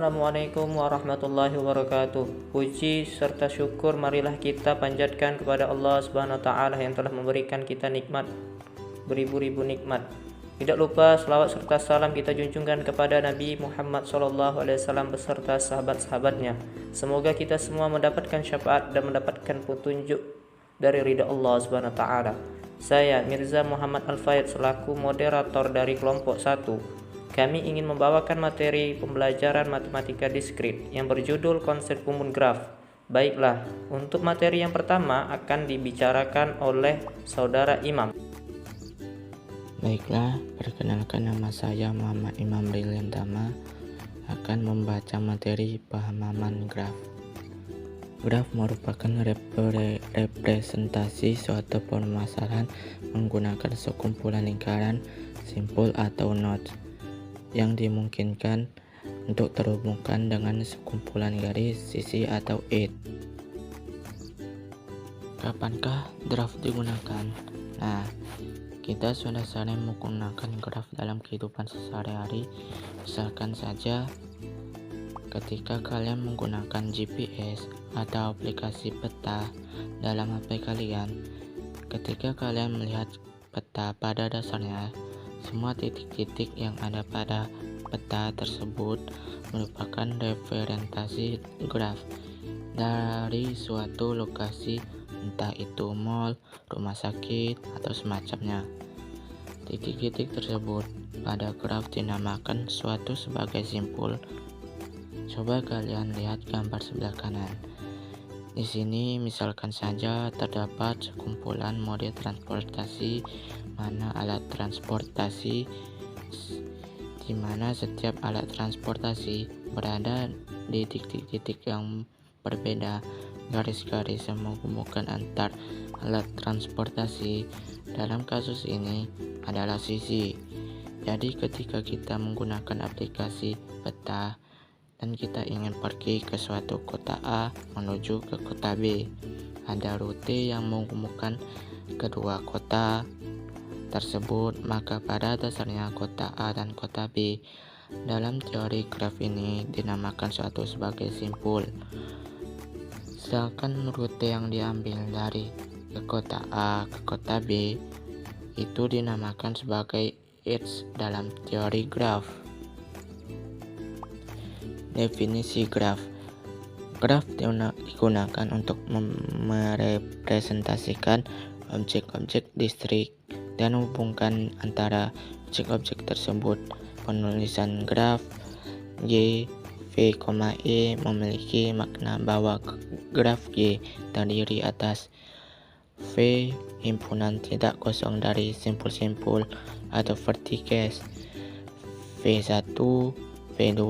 Assalamualaikum warahmatullahi wabarakatuh. Puji serta syukur marilah kita panjatkan kepada Allah Subhanahu wa taala yang telah memberikan kita nikmat, beribu-ribu nikmat. Tidak lupa selawat serta salam kita junjungkan kepada Nabi Muhammad SAW beserta sahabat-sahabatnya. Semoga kita semua mendapatkan syafaat dan mendapatkan petunjuk dari ridha Allah Subhanahu wa taala. Saya Mirza Muhammad Al-Faid selaku moderator dari kelompok 1. Kami ingin membawakan materi pembelajaran matematika diskrit yang berjudul konsep umum graf. Baiklah, untuk materi yang pertama akan dibicarakan oleh Saudara Imam. Baiklah, perkenalkan nama saya Muhammad Imam Briliantama akan membaca materi pemahaman graf. Graf merupakan representasi suatu permasalahan menggunakan sekumpulan lingkaran, simpul atau nodes yang dimungkinkan untuk terhubungkan dengan sekumpulan garis, sisi, atau edge. Kapankah graf digunakan? Nah, kita sudah sering menggunakan graf dalam kehidupan sehari-hari. Misalkan saja ketika kalian menggunakan GPS atau aplikasi peta dalam HP kalian. Ketika kalian melihat peta, pada dasarnya semua titik-titik yang ada pada peta tersebut merupakan representasi graf dari suatu lokasi, entah itu mall, rumah sakit, atau semacamnya. Titik-titik tersebut pada graf dinamakan suatu sebagai simpul. Coba kalian lihat gambar sebelah kanan. Di sini misalkan saja terdapat sekumpulan mode transportasi, mana alat transportasi, di mana setiap alat transportasi berada di titik-titik yang berbeda. Garis-garis yang menghubungkan antar alat transportasi dalam kasus ini adalah sisi. Jadi ketika kita menggunakan aplikasi peta dan kita ingin pergi ke suatu kota A menuju ke kota B, ada rute yang menghubungkan kedua kota tersebut, maka pada dasarnya kota A dan kota B dalam teori graf ini dinamakan suatu sebagai simpul. Sedangkan rute yang diambil dari ke kota A ke kota B itu dinamakan sebagai edge dalam teori graf. Definisi graf. Graf digunakan untuk merepresentasikan objek-objek diskrit dan menghubungkan antara objek-objek tersebut. Penulisan graf Y, V, E memiliki makna bahwa graf Y terdiri atas V himpunan tidak kosong dari simpul-simpul atau vertices, V1, V2,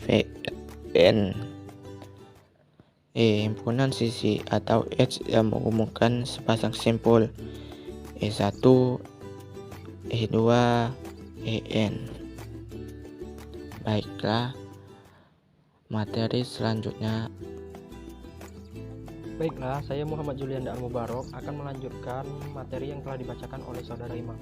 Vn. E himpunan sisi atau edge yang menghubungkan sepasang simpul, E1, E2, En. Baiklah, materi selanjutnya. Baiklah, saya Muhammad Julianda Al-Mubarok akan melanjutkan materi yang telah dibacakan oleh Saudara Imam.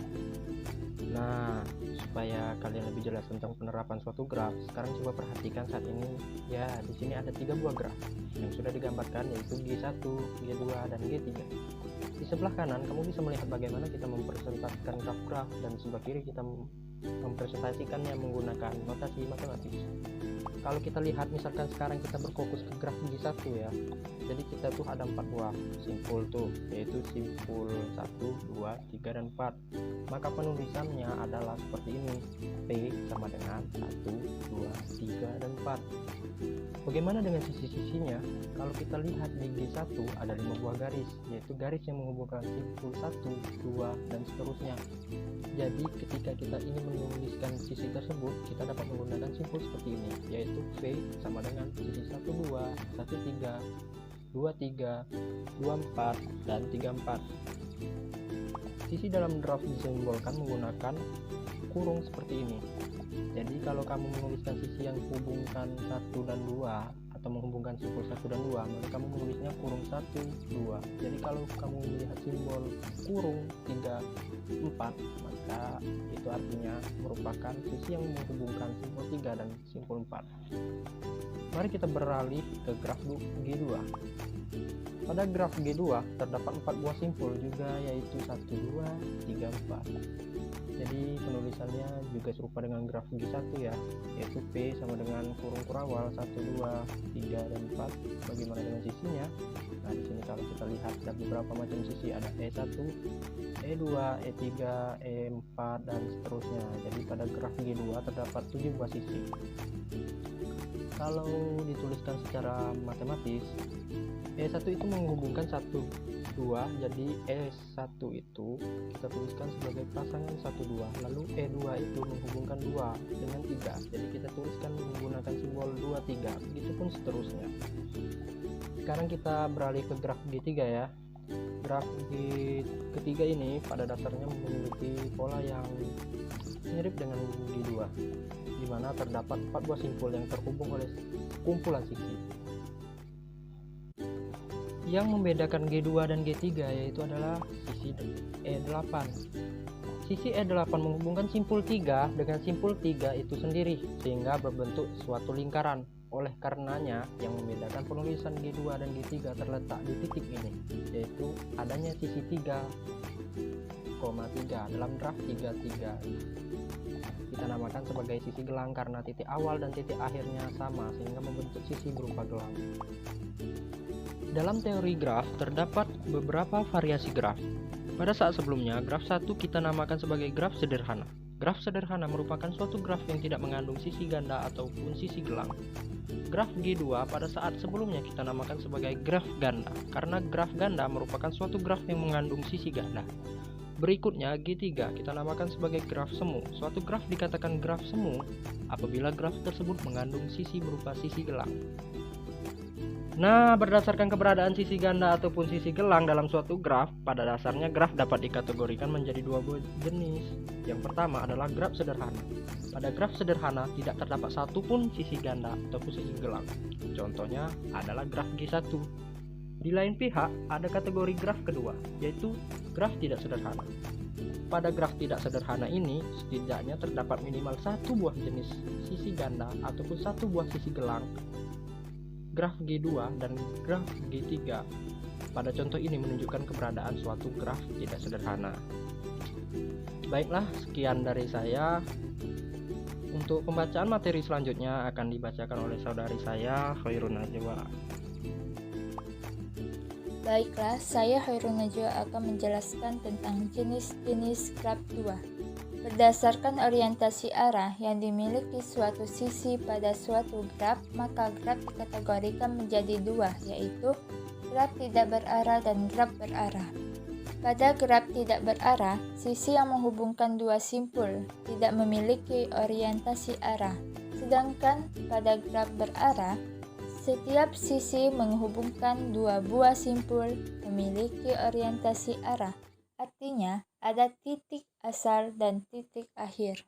Nah, supaya kalian lebih jelas tentang penerapan suatu graf, sekarang coba perhatikan saat ini. Ya, di sini ada 3 buah graf yang sudah digambarkan, yaitu G1, G2, dan G3. Di sebelah kanan kamu bisa melihat bagaimana kita mempresentasikan graf-graf, dan sebelah kiri kita mempresentasikannya menggunakan notasi matematis. Kalau kita lihat, misalkan sekarang kita berfokus ke graf G1 ya. Jadi kita tuh ada 4 buah simpul tuh, yaitu simpul 1, 2, 3, dan 4. Maka penulisannya adalah seperti ini. P sama dengan 1, 2, 3, dan 4. Bagaimana dengan sisi-sisinya? Kalau kita lihat di G1 ada 5 buah garis, yaitu garis yang menghubungkan simpul 1, 2, dan seterusnya. Jadi ketika kita ingin menuliskan sisi tersebut, kita dapat menggunakan simpul seperti ini, yaitu V sama dengan sisi 1, 2, 1, 3, 2, 3, 2, 4, dan 3, 4. Sisi dalam graf disimbolkan menggunakan kurung seperti ini. Jadi kalau kamu menuliskan sisi yang hubungkan 1 dan 2 atau menghubungkan simpul 1 dan 2, maka kamu menulisnya kurung 1, 2. Jadi kalau kamu melihat simbol kurung 3, 4, maka itu artinya merupakan sisi yang menghubungkan simpul 3 dan simpul 4. Mari kita beralih ke graf G2. Pada graf G2 terdapat 4 buah simpul juga, yaitu 1, 2, 3, 4. Jadi penulisannya juga serupa dengan graf G1 ya, yaitu P sama dengan kurung kurawal 1, 2, 3, dan 4. Bagaimana dengan sisinya? Nah, di sini kalau kita lihat ada beberapa macam sisi, ada E1, E2, E3, E4, dan seterusnya. Jadi pada graf G2 terdapat 7 buah sisi. Kalau dituliskan secara matematis, E1 itu menghubungkan 1, 2, jadi E1 itu kita tuliskan sebagai pasangan 1, 2, lalu E2 itu menghubungkan 2 dengan 3, jadi kita tuliskan menggunakan simbol 2, 3, begitupun seterusnya. Sekarang kita beralih ke graf G3 ya. Graf G3 ini pada dasarnya memiliki pola yang mirip dengan G2, di mana terdapat 4 buah simpul yang terhubung oleh kumpulan sisi. Yang membedakan G2 dan G3 yaitu adalah sisi E8. Sisi E8 menghubungkan simpul 3 dengan simpul 3 itu sendiri sehingga berbentuk suatu lingkaran. Oleh karenanya yang membedakan penulisan G2 dan G3 terletak di titik ini, yaitu adanya sisi 3,3 dalam graf 33. Kita namakan sebagai sisi gelang karena titik awal dan titik akhirnya sama sehingga membentuk sisi berupa gelang. Dalam teori graf terdapat beberapa variasi graf. Pada saat sebelumnya, graf 1 kita namakan sebagai graf sederhana. Graf sederhana merupakan suatu graf yang tidak mengandung sisi ganda ataupun sisi gelang. Graf G2 pada saat sebelumnya kita namakan sebagai graf ganda, karena graf ganda merupakan suatu graf yang mengandung sisi ganda. Berikutnya G3 kita namakan sebagai graf semu. Suatu graf dikatakan graf semu apabila graf tersebut mengandung sisi berupa sisi gelang. Nah, berdasarkan keberadaan sisi ganda ataupun sisi gelang dalam suatu graf, pada dasarnya graf dapat dikategorikan menjadi 2 jenis. Yang pertama adalah graf sederhana. Pada graf sederhana tidak terdapat satu pun sisi ganda ataupun sisi gelang. Contohnya adalah graf G1. Di lain pihak, ada kategori graf kedua, yaitu graf tidak sederhana. Pada graf tidak sederhana ini, setidaknya terdapat minimal satu buah jenis sisi ganda ataupun satu buah sisi gelang. Graf G2 dan graf G3 pada contoh ini menunjukkan keberadaan suatu graf tidak sederhana. Baiklah, sekian dari saya. Untuk pembacaan materi selanjutnya akan dibacakan oleh saudari saya, Khairun Najwa. Baiklah, saya Khairun Najwa akan menjelaskan tentang jenis-jenis graf 2. Berdasarkan orientasi arah yang dimiliki suatu sisi pada suatu graf, maka graf dikategorikan menjadi 2, yaitu graf tidak berarah dan graf berarah. Pada graf tidak berarah, sisi yang menghubungkan dua simpul tidak memiliki orientasi arah. Sedangkan pada graf berarah, setiap sisi menghubungkan 2 buah simpul memiliki orientasi arah. Artinya, ada titik asal dan titik akhir.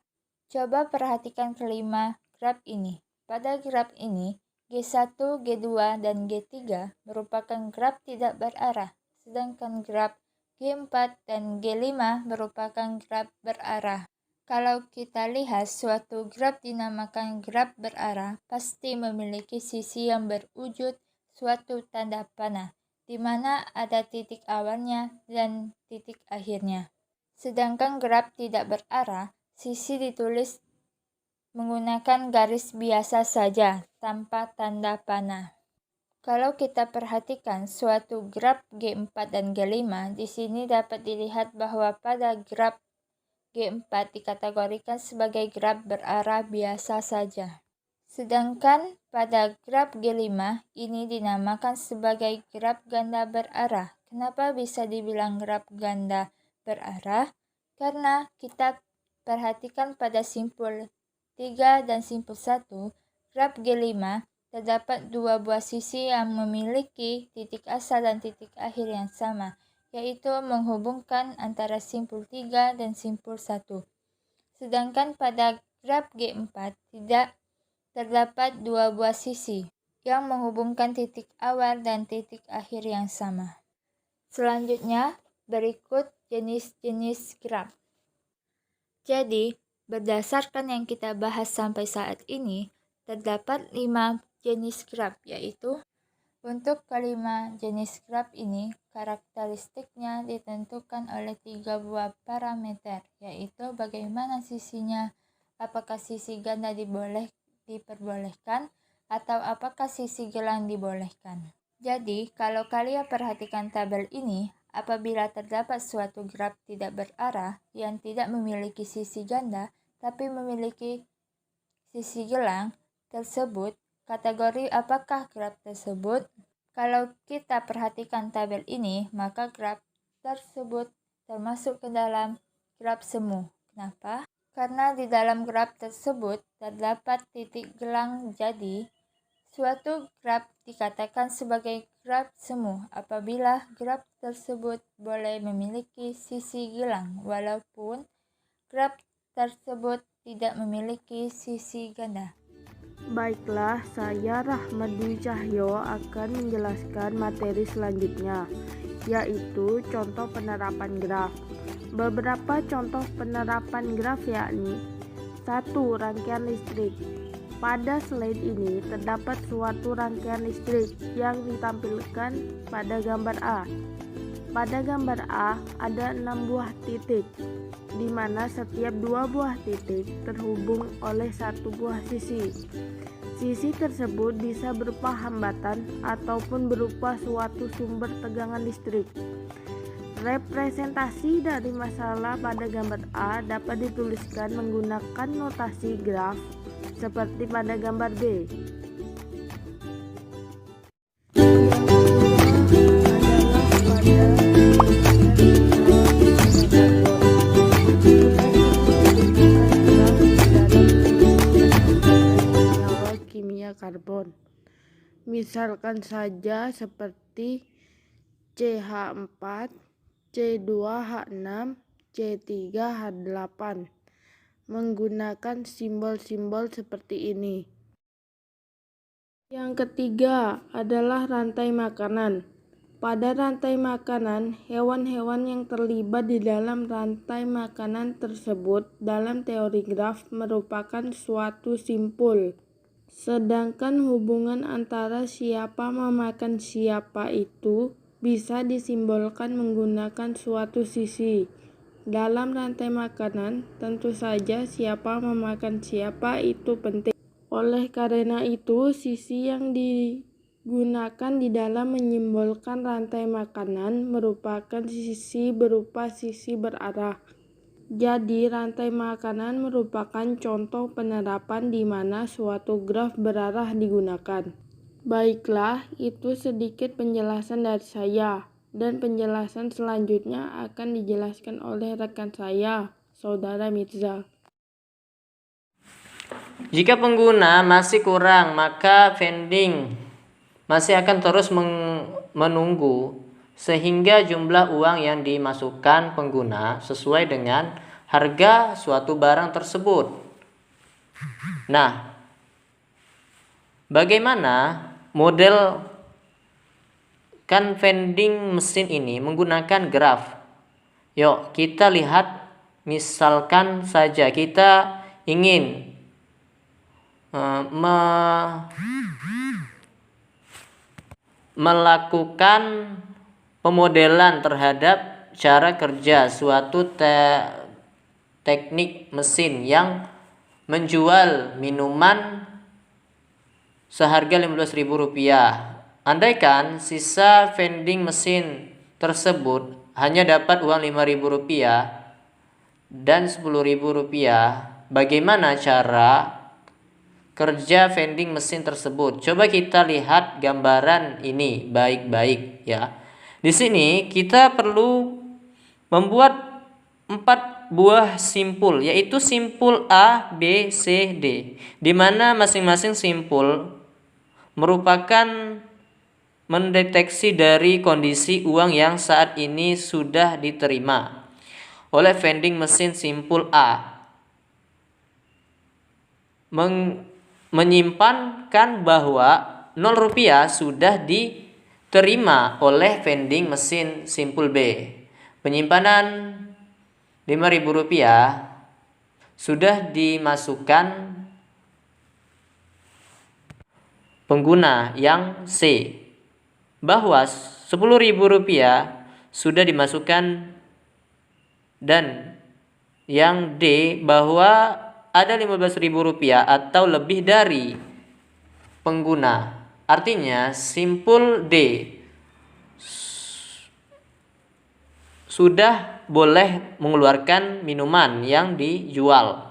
Coba perhatikan kelima graf ini. Pada graf ini, G1, G2, dan G3 merupakan graf tidak berarah, sedangkan graf G4 dan G5 merupakan graf berarah. Kalau kita lihat suatu graf dinamakan graf berarah, pasti memiliki sisi yang berwujud suatu tanda panah, di mana ada titik awalnya dan titik akhirnya. Sedangkan graf tidak berarah, sisi ditulis menggunakan garis biasa saja, tanpa tanda panah. Kalau kita perhatikan suatu graf G4 dan G5, di sini dapat dilihat bahwa pada graf G4 dikategorikan sebagai graf berarah biasa saja. Sedangkan pada graf G5 ini dinamakan sebagai graf ganda berarah. Kenapa bisa dibilang graf ganda berarah? Karena kita perhatikan pada simpul 3 dan simpul 1, graf G5 terdapat 2 buah sisi yang memiliki titik asal dan titik akhir yang sama, yaitu menghubungkan antara simpul 3 dan simpul 1. Sedangkan pada graf G4 tidak terdapat 2 buah sisi. yang menghubungkan titik awal dan titik akhir yang sama. Selanjutnya, berikut jenis-jenis graf. Jadi, berdasarkan yang kita bahas sampai saat ini, terdapat 5 jenis graf, yaitu untuk kelima jenis graf ini, karakteristiknya ditentukan oleh 3 buah parameter, yaitu bagaimana sisinya, apakah sisi ganda diperbolehkan, atau apakah sisi gelang dibolehkan. Jadi, kalau kalian perhatikan tabel ini, apabila terdapat suatu graf tidak berarah yang tidak memiliki sisi ganda, tapi memiliki sisi gelang tersebut, kategori apakah graf tersebut? Kalau kita perhatikan tabel ini, maka graf tersebut termasuk ke dalam graf semu. Kenapa? Karena di dalam graf tersebut terdapat titik gelang, jadi suatu graf dikatakan sebagai graf semu apabila graf tersebut boleh memiliki sisi gelang, walaupun graf tersebut tidak memiliki sisi ganda. Baiklah, saya Rahmat Dwi Cahyo akan menjelaskan materi selanjutnya, yaitu contoh penerapan graf. Beberapa contoh penerapan graf yakni 1. Rangkaian listrik. Pada slide ini terdapat suatu rangkaian listrik yang ditampilkan pada gambar A. Pada gambar A ada 6 buah titik, di mana setiap 2 buah titik terhubung oleh 1 buah sisi. Sisi tersebut bisa berupa hambatan ataupun berupa suatu sumber tegangan listrik. Representasi dari masalah pada gambar A dapat dituliskan menggunakan notasi graf seperti pada gambar B. Karbon. Misalkan saja seperti CH4, C2H6, C3H8 menggunakan simbol-simbol seperti ini. Yang ketiga adalah rantai makanan. Pada rantai makanan, hewan-hewan yang terlibat di dalam rantai makanan tersebut dalam teori graf merupakan suatu simpul. Sedangkan hubungan antara siapa memakan siapa itu bisa disimbolkan menggunakan suatu sisi. Dalam rantai makanan, tentu saja siapa memakan siapa itu penting. Oleh karena itu, sisi yang digunakan di dalam menyimbolkan rantai makanan merupakan sisi berupa sisi berarah. Jadi, rantai makanan merupakan contoh penerapan di mana suatu graf berarah digunakan. Baiklah, itu sedikit penjelasan dari saya, dan penjelasan selanjutnya akan dijelaskan oleh rekan saya, Saudara Mirza. Jika pengguna masih kurang, maka vending masih akan terus menunggu sehingga jumlah uang yang dimasukkan pengguna sesuai dengan harga suatu barang tersebut. Nah, bagaimana model vending mesin ini menggunakan graf? Yuk kita lihat, misalkan saja kita ingin melakukan pemodelan terhadap cara kerja suatu teknik mesin yang menjual minuman seharga Rp15.000. Andaikan sisa vending mesin tersebut hanya dapat uang Rp5.000 dan Rp10.000, bagaimana cara kerja vending mesin tersebut? Coba kita lihat gambaran ini baik-baik ya. Di sini kita perlu membuat 4 buah simpul, yaitu simpul A, B, C, D, di mana masing-masing simpul merupakan mendeteksi dari kondisi uang yang saat ini sudah diterima oleh vending mesin. Simpul A menyimpankan bahwa Rp0 sudah diterima oleh vending mesin simpul B. Penyimpanan Rp5.000 sudah dimasukkan pengguna yang C, bahwa Rp10.000 sudah dimasukkan, dan yang D bahwa ada Rp15.000 atau lebih dari pengguna. Artinya simpul D sudah boleh mengeluarkan minuman yang dijual.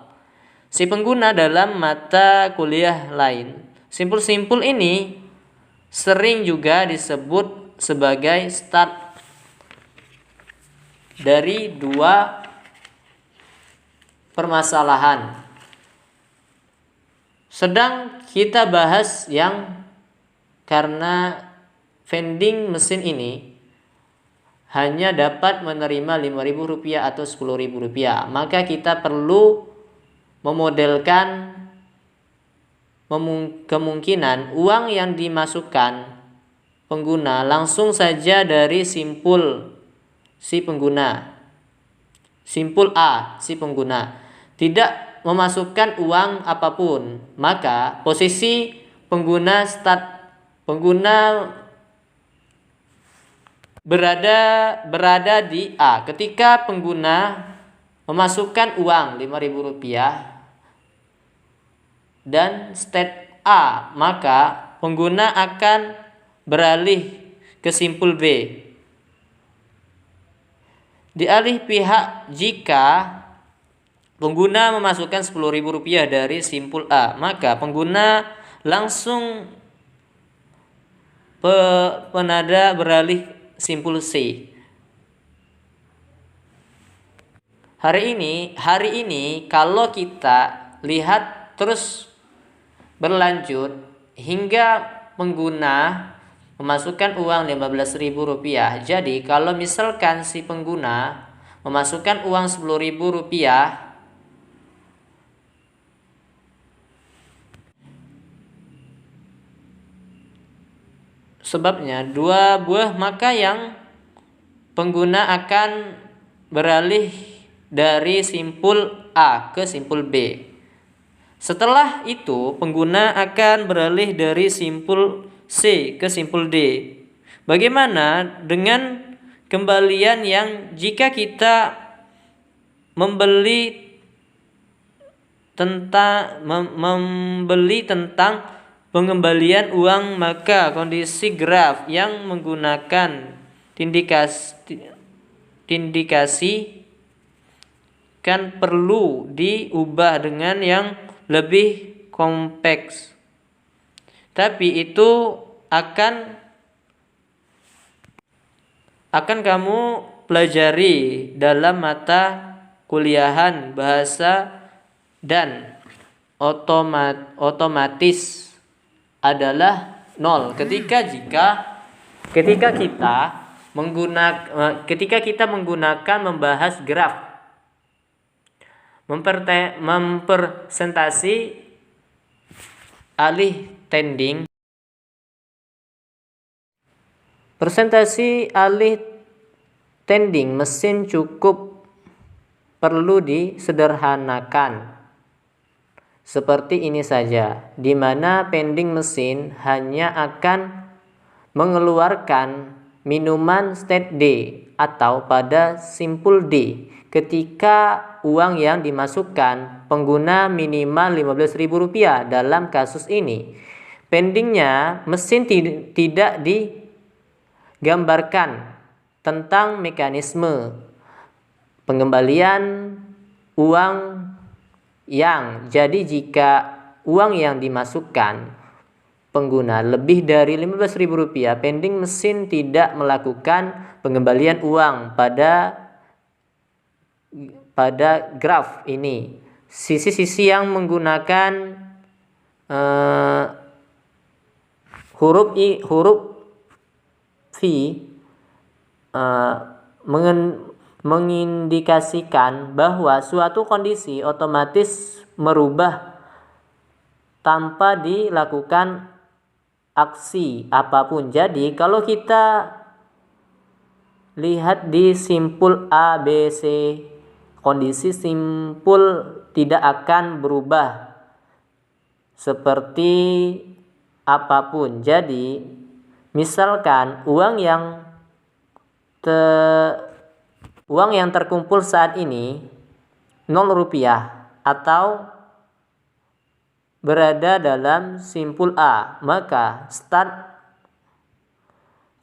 Si pengguna dalam mata kuliah lain. Simpul-simpul ini sering juga disebut sebagai start dari dua permasalahan. Sedang kita bahas yang karena vending mesin ini hanya dapat menerima Rp5.000 atau Rp10.000, maka kita perlu memodelkan kemungkinan uang yang dimasukkan pengguna langsung saja dari simpul si pengguna, simpul A si pengguna, tidak memasukkan uang apapun, maka posisi pengguna berada di A. Ketika pengguna memasukkan uang Rp5.000 dan state A, maka pengguna akan beralih ke simpul B. Di alih pihak, jika pengguna memasukkan Rp10.000 dari simpul A, maka pengguna langsung penada beralih simpul C. Hari ini kalau kita lihat terus berlanjut hingga pengguna memasukkan uang Rp15.000. Jadi kalau misalkan si pengguna memasukkan uang Rp10.000, sebabnya dua buah, maka yang pengguna akan beralih dari simpul A ke simpul B. Setelah itu pengguna akan beralih dari simpul C ke simpul D. Bagaimana dengan kembalian yang jika kita membeli tentang pengembalian uang, maka kondisi graf yang menggunakan tindikasi kan perlu diubah dengan yang lebih kompleks. Tapi itu akan kamu pelajari dalam mata kuliahan bahasa dan otomatis adalah 0 ketika kita menggunakan membahas graf, mempresentasi alih tending. Presentasi alih tending mesin cukup perlu disederhanakan seperti ini saja, di mana pending mesin hanya akan mengeluarkan minuman state D atau pada simpul D ketika uang yang dimasukkan pengguna minimal Rp15.000. Dalam kasus ini pendingnya mesin tidak digambarkan tentang mekanisme pengembalian uang yang jadi jika uang yang dimasukkan pengguna lebih dari Rp15.000, pending mesin tidak melakukan pengembalian uang pada graf ini. Sisi-sisi yang menggunakan huruf V mengindikasikan bahwa suatu kondisi otomatis merubah tanpa dilakukan aksi apapun. Jadi kalau kita lihat di simpul A, B, C, kondisi simpul tidak akan berubah seperti apapun. Jadi misalkan uang yang terkumpul saat ini 0 rupiah atau berada dalam simpul A, maka start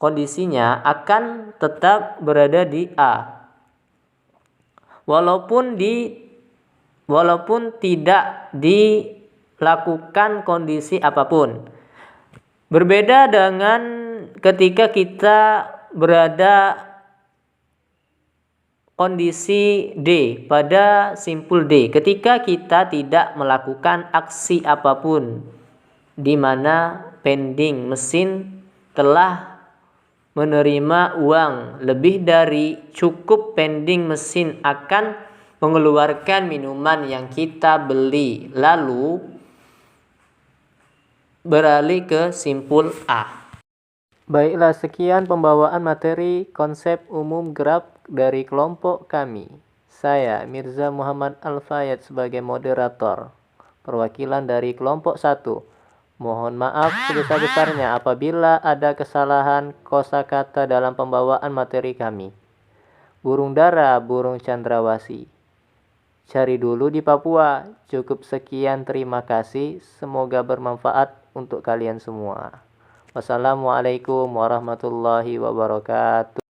kondisinya akan tetap berada di A. Walaupun tidak dilakukan kondisi apapun. Berbeda dengan ketika kita berada kondisi D, pada simpul D, ketika kita tidak melakukan aksi apapun, di mana pending mesin telah menerima uang lebih dari cukup pending mesin akan mengeluarkan minuman yang kita beli, lalu beralih ke simpul A. Baiklah, sekian pembawaan materi konsep umum graf dari kelompok kami. Saya Mirza Muhammad Al-Fayed sebagai moderator, perwakilan dari kelompok 1. Mohon maaf sebesar-besarnya apabila ada kesalahan kosakata dalam pembawaan materi kami. Burung dara, burung cendrawasih. Cari dulu di Papua. Cukup sekian, terima kasih. Semoga bermanfaat untuk kalian semua. Wassalamualaikum warahmatullahi wabarakatuh.